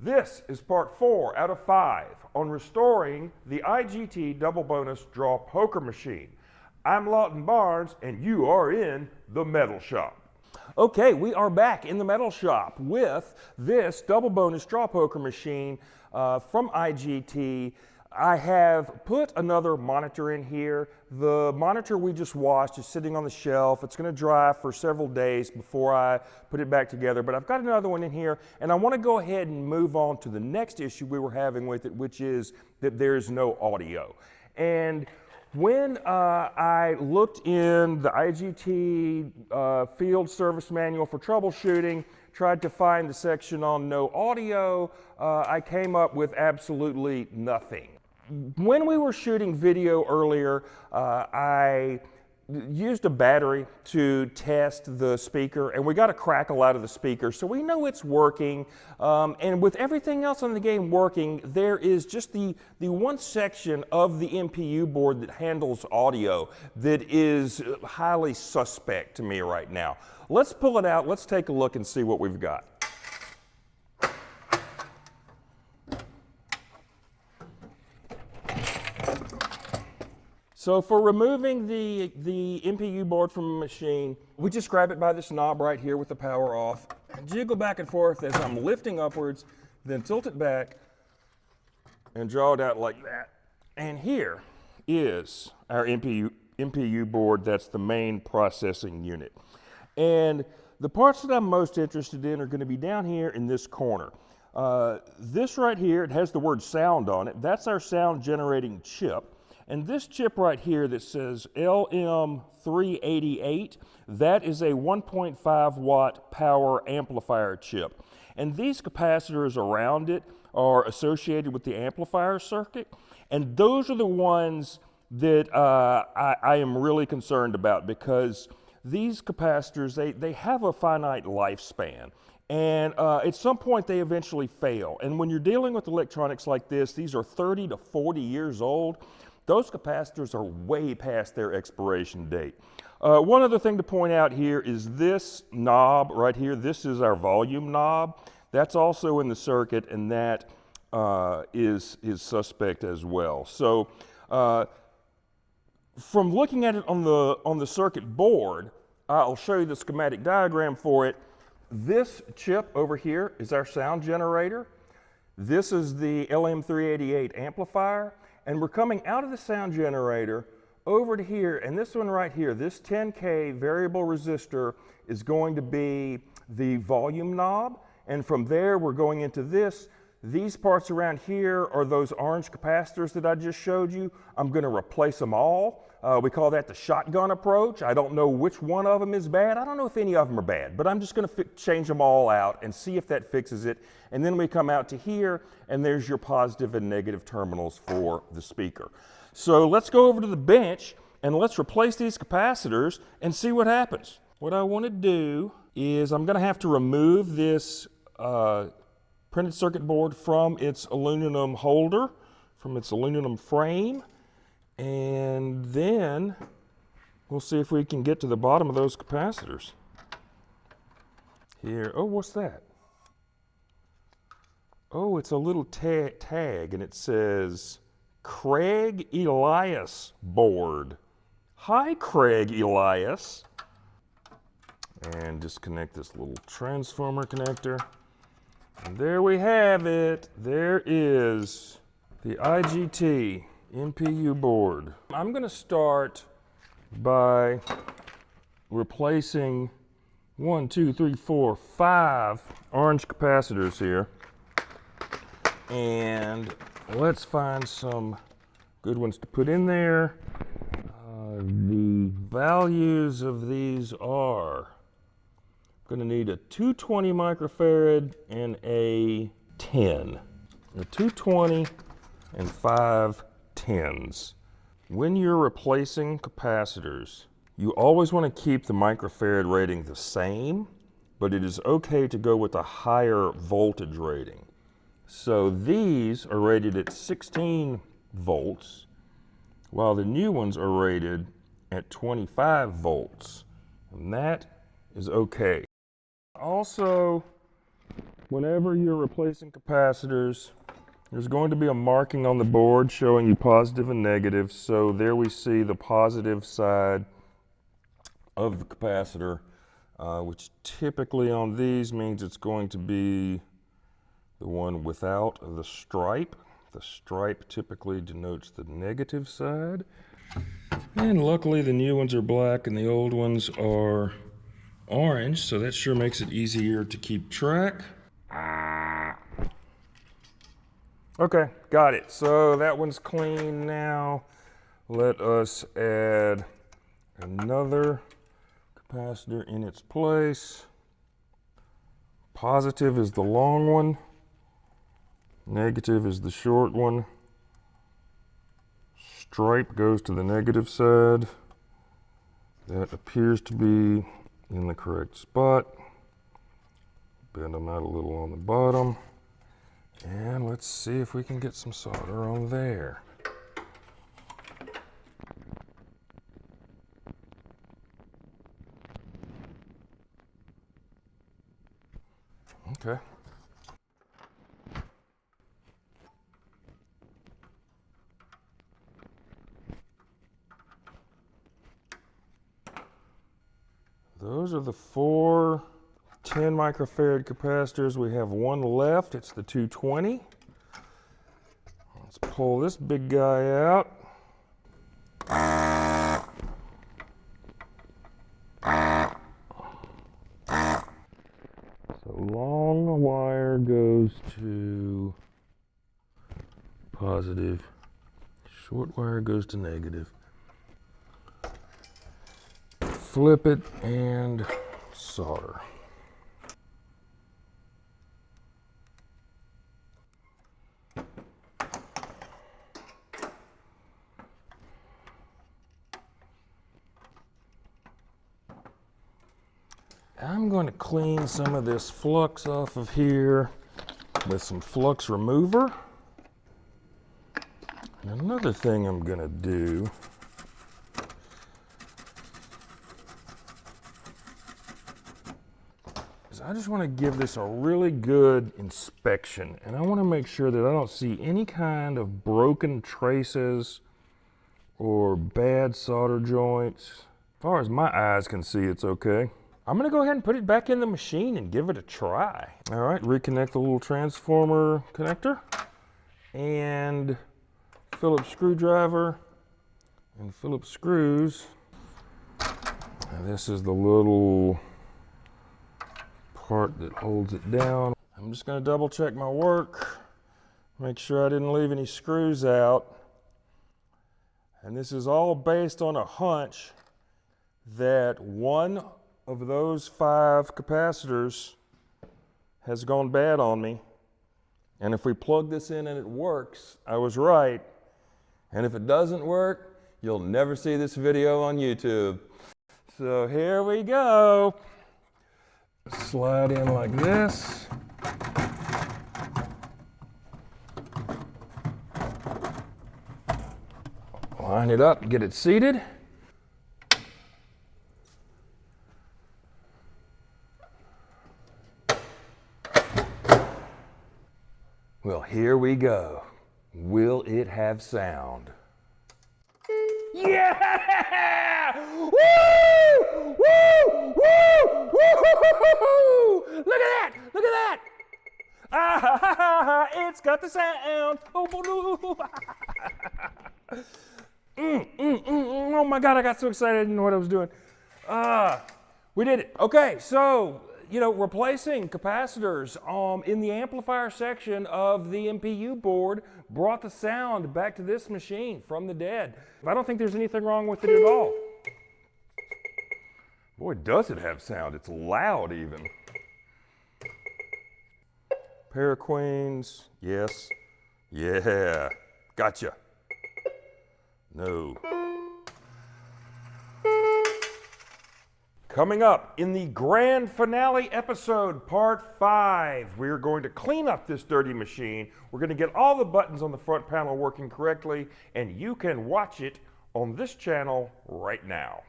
This is part 4 out of 5 on restoring the IGT Double Bonus Draw Poker Machine. I'm Lawton Barnes and you are in the metal shop. Okay, we are back in the metal shop with this Double Bonus Draw Poker Machine from IGT. I have put another monitor in here. The monitor we just washed is sitting on the shelf. It's going to dry for several days before I put it back together, but I've got another one in here, and I want to go ahead and move on to the next issue we were having with it, which is that there's no audio. And when I looked in the IGT field service manual for troubleshooting, tried to find the section on no audio, I came up with absolutely nothing. When we were shooting video earlier, I used a battery to test the speaker, and we got a crackle out of the speaker, so we know it's working. And with everything else on the game working, there is just the one section of the MPU board that handles audio that is highly suspect to me right now. Let's pull it out, let's take a look and see what we've got. So for removing the MPU board from a machine, we just grab it by this knob right here with the power off, jiggle back and forth as I'm lifting upwards, then tilt it back and draw it out like that. And here is our MPU board. That's the main processing unit. And the parts that I'm most interested in are going to be down here in this corner. This right here, it has the word sound on it. That's our sound generating chip. And this chip right here that says LM388, that is a 1.5 watt power amplifier chip. And these capacitors around it are associated with the amplifier circuit. And those are the ones that I am really concerned about, because these capacitors, they have a finite lifespan. And at some point they eventually fail. And when you're dealing with electronics like this, these are 30 to 40 years old. Those capacitors are way past their expiration date. One other thing to point out here is this knob right here. This is our volume knob. That's also in the circuit, and that is suspect as well. So from looking at it on the circuit board, I'll show you the schematic diagram for it. This chip over here is our sound generator. This is the LM388 amplifier. And we're coming out of the sound generator over to here, and this one right here, this 10K variable resistor is going to be the volume knob. And from there, we're going into this. These parts around here are those orange capacitors that I just showed you. I'm going to replace them all. We call that the shotgun approach. I don't know which one of them is bad. I don't know if any of them are bad, but I'm just going to change them all out and see if that fixes it. And then we come out to here, and there's your positive and negative terminals for the speaker. So let's go over to the bench, and let's replace these capacitors and see what happens. What I want to do is I'm going to have to remove this printed circuit board from its aluminum holder, from its aluminum frame. And then we'll see if we can get to the bottom of those capacitors. Here, oh, what's that? Oh, it's a little tag, and it says Craig Elias board. Hi, Craig Elias. And disconnect this little transformer connector. And there we have it. There is the IGT MPU board. I'm going to start by replacing 5 orange capacitors here. And let's find some good ones to put in there. The values of these are going to need a 220 microfarad and a 10. A 220 and 5 10s. When you're replacing capacitors, you always want to keep the microfarad rating the same, but it is okay to go with a higher voltage rating. So these are rated at 16 volts, while the new ones are rated at 25 volts, and that is okay. Also, Whenever you're replacing capacitors, there's going to be a marking on the board showing you positive and negative. So there we see the positive side of the capacitor, which typically on these means it's going to be the one without the stripe. The stripe typically denotes the negative side. And luckily the new ones are black and the old ones are orange, so that sure makes it easier to keep track. Okay, got it. So that one's clean now. Let us add another capacitor in its place. Positive is the long one. Negative is the short one. Stripe goes to the negative side. That appears to be in the correct spot. Bend them out a little on the bottom. And let's see if we can get some solder on there. Okay. Those are the 4 10 microfarad capacitors. We have one left. It's the 220. Let's pull this big guy out. So long wire goes to positive. Short wire goes to negative. Flip it and solder. I'm going to clean some of this flux off of here with some flux remover. And another thing I'm going to do is I just want to give this a really good inspection, and I want to make sure that I don't see any kind of broken traces or bad solder joints. As far as my eyes can see, it's okay. I'm going to go ahead and put it back in the machine and give it a try. All right, reconnect the little transformer connector and Phillips screwdriver and Phillips screws. And this is the little part that holds it down. I'm just going to double check my work, make sure I didn't leave any screws out. And this is all based on a hunch that one of those 5 capacitors has gone bad on me. And if we plug this in and it works, I was right. And if it doesn't work, you'll never see this video on YouTube. So here we go. Slide in like this. Line it up, get it seated. Well, here we go. Will it have sound? Yeah! Woo! Woo! Woo! Woo! Look at that! Look at that! Ah, ha, ha, ha, ha. It's got the sound. Oh my God, I got so excited I didn't know what I was doing. We did it. Okay, so, replacing capacitors in the amplifier section of the MPU board brought the sound back to this machine from the dead. I don't think there's anything wrong with it at all. Boy, does it have sound. It's loud even. Pair of queens, yes. Yeah, gotcha. No. Coming up in the grand finale episode, part 5, we're going to clean up this dirty machine. We're going to get all the buttons on the front panel working correctly, and you can watch it on this channel right now.